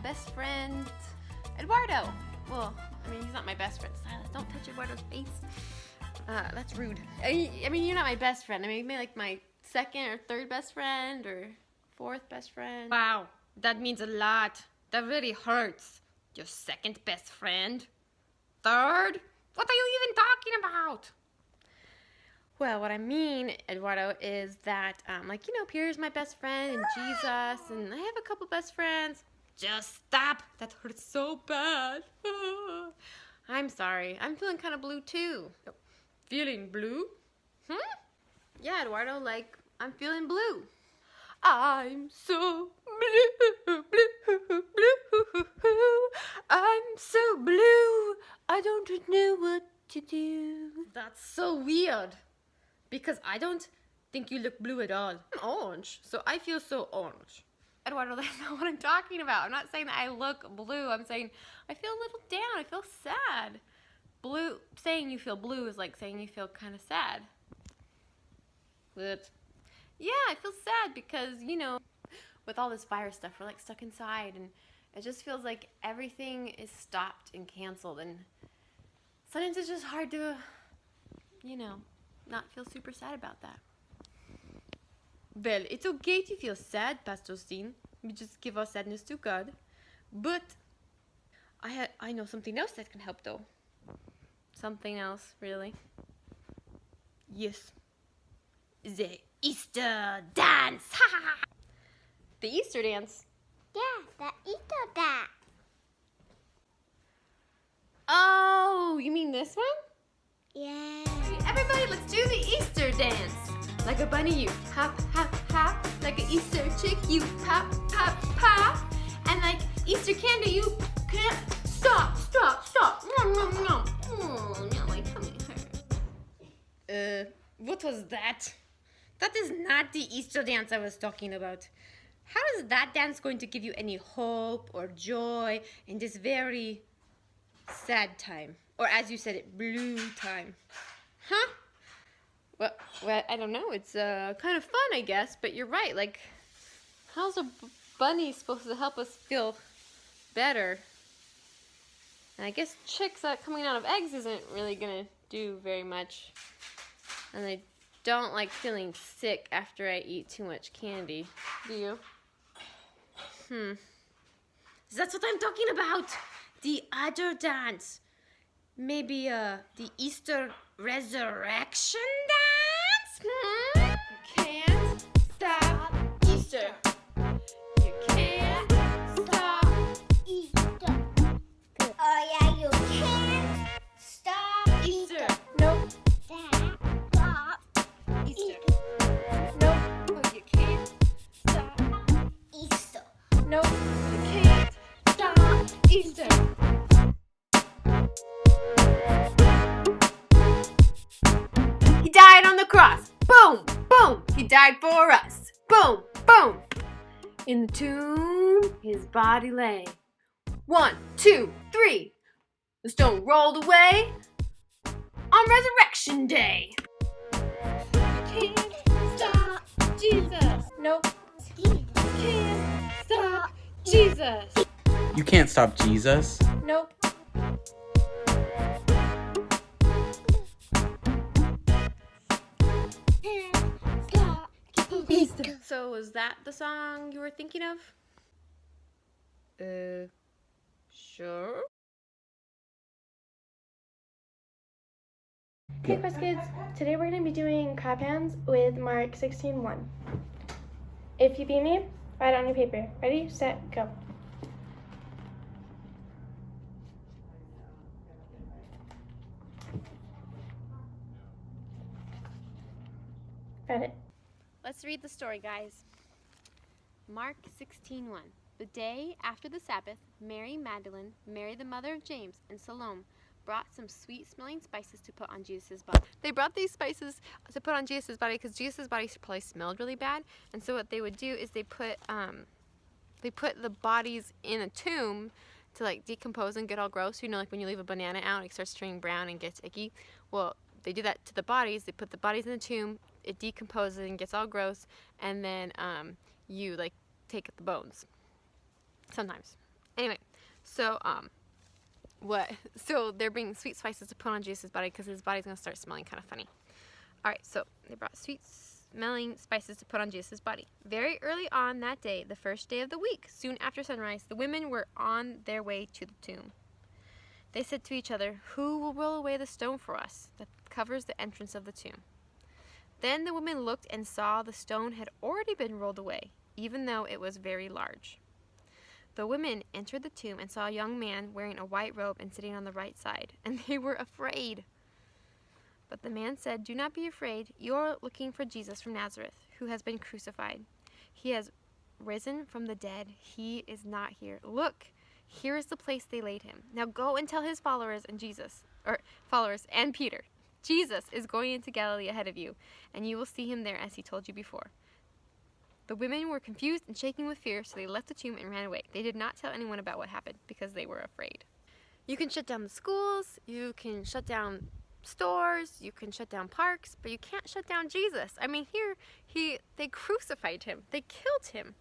best friend, Eduardo. Well, I mean, he's not my best friend. Silas, don't touch Eduardo's face. That's rude. I mean, you're not my best friend. I mean, maybe like my second or third best friend or fourth best friend. Wow, that means a lot. That really hurts. Your second best friend? Third? What are you even talking about? Well, what I mean, Eduardo, is that, like, you know, Peter's my best friend and Jesus, and I have a couple best friends. Just stop. That hurts so bad. I'm sorry. I'm feeling kind of blue, too. Feeling blue? Yeah, Eduardo, like, I'm feeling blue. I'm so blue, blue, blue. I'm so blue. I don't know what to do. That's so weird. Because I don't think you look blue at all. I'm orange. So I feel so orange. Eduardo, that's not what I'm talking about. I'm not saying that I look blue. I'm saying I feel a little down. I feel sad. Blue, saying you feel blue is like saying you feel kind of sad. But Yeah, I feel sad because, you know, with all this virus stuff, we're like stuck inside and it just feels like everything is stopped and canceled, and sometimes it's just hard to, you know, not feel super sad about that. well, it's okay to feel sad, Pastor Steen. We just give our sadness to God. But I know something else that can help, though. Something else, really. Yes. The Easter dance. The Easter dance. Yeah, the Easter dance. Oh, you mean this one? Yeah. Everybody, let's do the Easter dance. Like a bunny, you hop, hop, hop. Like an Easter chick, you pop, pop, pop. And like Easter candy, you can't stop, stop, stop. Nom, nom, nom. Oh, now my tummy hurts. What was that? That is not the Easter dance I was talking about. How is that dance going to give you any hope or joy in this very sad time? Or as you said it, blue time. Huh? Well, I don't know. It's kind of fun, I guess. But you're right. Like, how's a bunny supposed to help us feel better? And I guess chicks coming out of eggs isn't really gonna do very much. And I don't like feeling sick after I eat too much candy. Do you? That's what I'm talking about. The other dance. Maybe the Easter resurrection dance? You can't stop Easter. You can't stop. Easter. Oh yeah, you can't stop Easter. Nope. Stop. Easter. Nope. Oh, you can't stop. Easter. Nope. You can't Stop. Easter. He died on the cross. Boom, boom. He died for us. Boom, boom. In the tomb, his body lay. 1, 2, 3. The stone rolled away on Resurrection Day. You can't stop Jesus. Nope. Can't stop Jesus. You can't stop Jesus. Nope. Stop. Easter. So was that the song you were thinking of? Sure. Hey Quest Kids! Today we're going to be doing crab hands with Mark 16:1. If you beat me, write it on your paper. Ready, set, go. Got it. Let's read the story, guys. Mark 16:1. The day after the Sabbath, Mary Magdalene, Mary the mother of James, and Salome brought some sweet-smelling spices to put on Jesus' body. They brought these spices to put on Jesus' body because Jesus' body probably smelled really bad. And so what they would do is they put the bodies in a tomb to like decompose and get all gross. You know, like when you leave a banana out, it starts turning brown and gets icky. Well, they do that to the bodies. They put the bodies in the tomb. It decomposes and gets all gross, and then you like take the bones. Sometimes. Anyway, so they're bringing sweet spices to put on Jesus' body because his body's gonna start smelling kind of funny. All right, so they brought sweet smelling spices to put on Jesus' body. Very early on that day, the first day of the week, soon after sunrise, the women were on their way to the tomb. They said to each other, "Who will roll away the stone for us that covers the entrance of the tomb?" Then the women looked and saw the stone had already been rolled away, even though it was very large. The women entered the tomb and saw a young man wearing a white robe and sitting on the right side, and they were afraid. But the man said, "Do not be afraid. You are looking for Jesus from Nazareth, who has been crucified. He has risen from the dead. He is not here. Look, here is the place they laid him. Now go and tell his followers and Peter, Jesus is going into Galilee ahead of you, and you will see him there as he told you before." The women were confused and shaking with fear, so they left the tomb and ran away. They did not tell anyone about what happened because they were afraid. You can shut down the schools, you can shut down stores, you can shut down parks, but you can't shut down Jesus. I mean, here they crucified him. They killed him.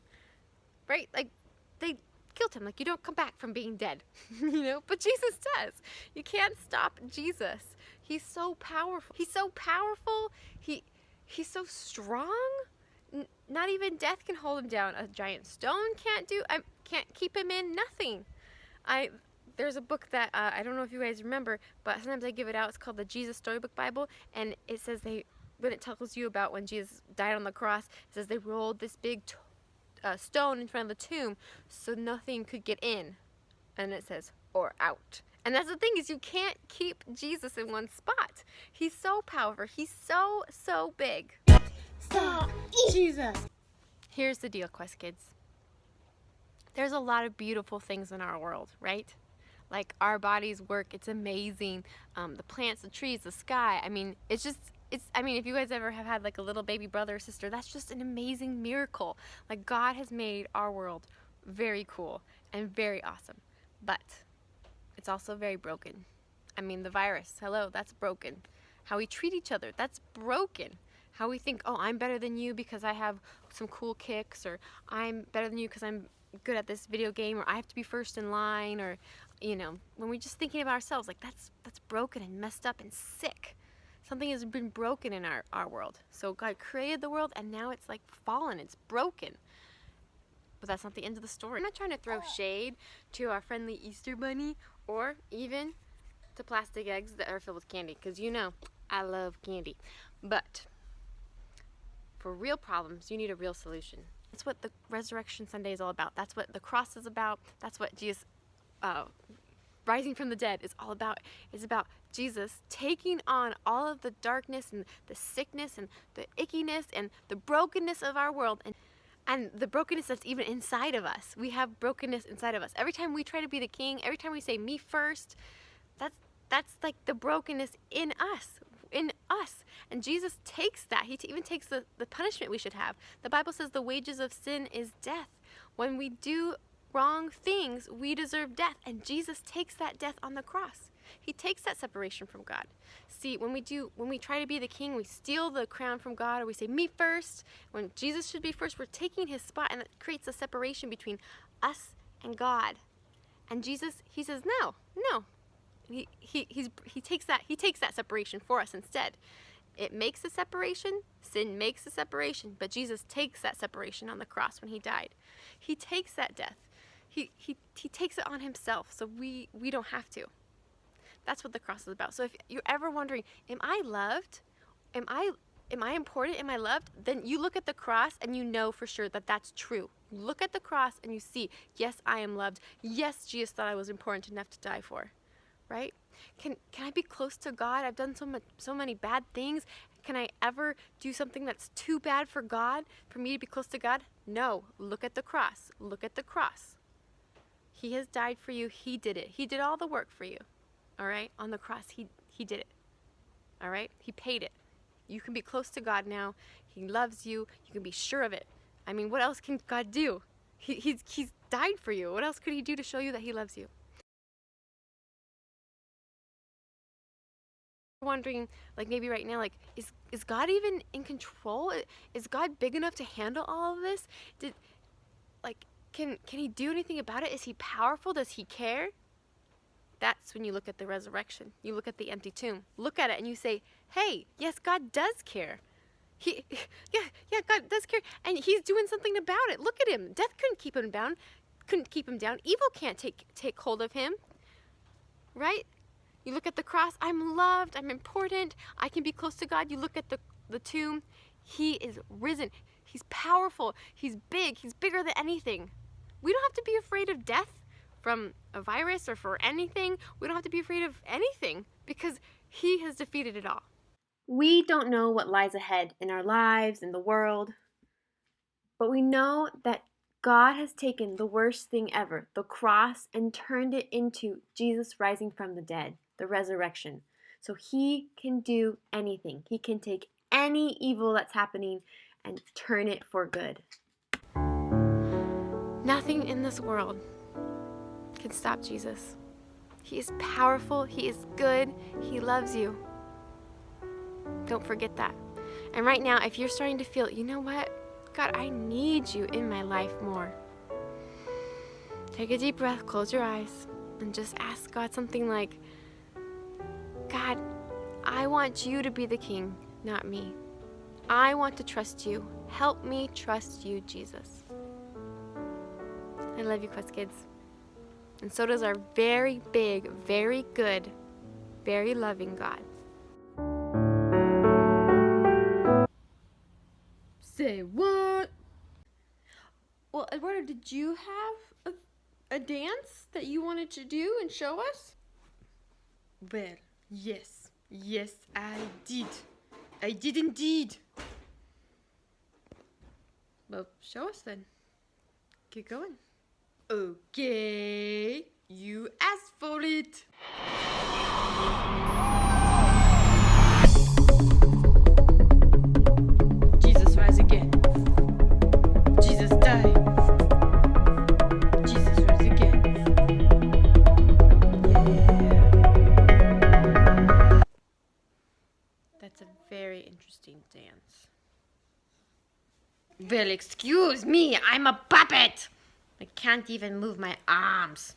Right? Like, they killed him. Like, you don't come back from being dead. But Jesus does. You can't stop Jesus. He's so powerful. He's so powerful. He's so strong. Not even death can hold him down. A giant stone can't keep him in. Nothing. There's a book that I don't know if you guys remember, but sometimes I give it out. It's called the Jesus Storybook Bible, and it says when it tells you about when Jesus died on the cross, it says they rolled this big stone in front of the tomb so nothing could get in, and it says or out. And that's the thing, is you can't keep Jesus in one spot. He's so powerful. He's so big. Stop. Jesus. Here's the deal, Quest Kids. There's a lot of beautiful things in our world, right? Like our bodies work, it's amazing. The plants, the trees, the sky. I mean, if you guys ever have had like a little baby brother or sister, that's just an amazing miracle. Like, God has made our world very cool and very awesome. But it's also very broken. I mean, the virus, hello, that's broken. How we treat each other, that's broken. How we think, oh, I'm better than you because I have some cool kicks, or I'm better than you because I'm good at this video game, or I have to be first in line, or, when we're just thinking about ourselves, like that's broken and messed up and sick. Something has been broken in our world. So God created the world, and now it's like fallen, it's broken. But that's not the end of the story. I'm not trying to throw shade to our friendly Easter bunny, or even to plastic eggs that are filled with candy, because I love candy. But for real problems, you need a real solution. That's what the Resurrection Sunday is all about. That's what the cross is about. That's what Jesus rising from the dead is all about. It's about Jesus taking on all of the darkness and the sickness and the ickiness and the brokenness of our world, and the brokenness that's even inside of us. We have brokenness inside of us. Every time we try to be the king, every time we say me first, that's like the brokenness in us. And Jesus takes that. He even takes the punishment we should have. The Bible says the wages of sin is death. When we do wrong things, we deserve death, and Jesus takes that death on the cross. He takes that separation from God. See, when we try to be the king, we steal the crown from God, or we say me first, when Jesus should be first, we're taking his spot, and that creates a separation between us and God. And Jesus, he says, no. He takes that separation for us instead. It makes a separation, sin makes a separation, but Jesus takes that separation on the cross when he died. He takes that death. He takes it on himself, so we don't have to. That's what the cross is about. So if you're ever wondering, am I loved? Am I important? Am I loved? Then you look at the cross and you know for sure that that's true. Look at the cross and you see, yes, I am loved. Yes, Jesus thought I was important enough to die for. Right? Can I be close to God? I've done so many bad things. Can I ever do something that's too bad for God, for me to be close to God? No. Look at the cross. Look at the cross. He has died for you. He did it. He did all the work for you. All right? On the cross, he did it. All right? He paid it. You can be close to God now. He loves you. You can be sure of it. I mean, what else can God do? He's died for you. What else could he do to show you that he loves you? Wondering, like, maybe right now, like, is God even in control? Is God big enough to handle all of this? can he do anything about it? Is he powerful? Does he care? That's when you look at the resurrection. You look at the empty tomb. Look at it and you say, hey, yes, God does care. Yeah, God does care. And he's doing something about it. Look at him. Death couldn't keep him down. Couldn't keep him down. Evil can't take hold of him. Right? You look at the cross. I'm loved. I'm important. I can be close to God. You look at the tomb. He is risen. He's powerful. He's big. He's bigger than anything. We don't have to be afraid of death from a virus or for anything. We don't have to be afraid of anything because he has defeated it all. We don't know what lies ahead in our lives, in the world, but we know that God has taken the worst thing ever, the cross, and turned it into Jesus rising from the dead, the resurrection. So he can do anything. He can take any evil that's happening and turn it for good. Nothing in this world can stop Jesus. He is powerful. He is good. He loves you. Don't forget that. And right now, if you're starting to feel, you know what? God, I need you in my life more. Take a deep breath, close your eyes, and just ask God something like, God, I want you to be the king, not me. I want to trust you. Help me trust you, Jesus. I love you, Quest Kids. And so does our very big, very good, very loving God. Say what? Well, Eduardo, did you have a dance that you wanted to do and show us? Well, yes, I did. I did indeed. Well, show us then. Get going. Okay, you asked for it. Jesus rise again. Jesus die. Jesus rise again. Yeah. That's a very interesting dance. Well, excuse me, I'm a puppet. I can't even move my arms.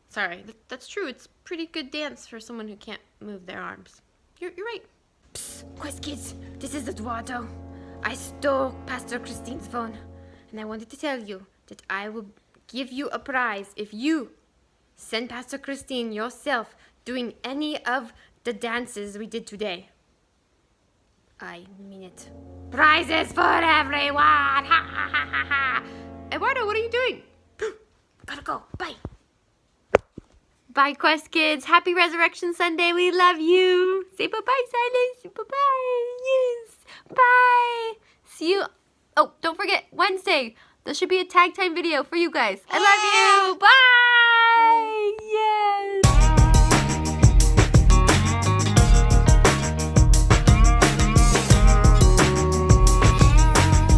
Sorry, that's true. It's pretty good dance for someone who can't move their arms. You're right. Psst, Quest Kids, this is Eduardo. I stole Pastor Christine's phone, and I wanted to tell you that I will give you a prize if you send Pastor Christine yourself doing any of the dances we did today. I mean it. Prizes for everyone! Ha ha ha ha ha! Eduardo, what are you doing? Gotta go. Bye. Bye, Quest Kids. Happy Resurrection Sunday. We love you. Say bye-bye, Silas. Bye-bye. Yes. Bye. See you. Oh, don't forget, Wednesday. There should be a tag time video for you guys. I love you. Bye.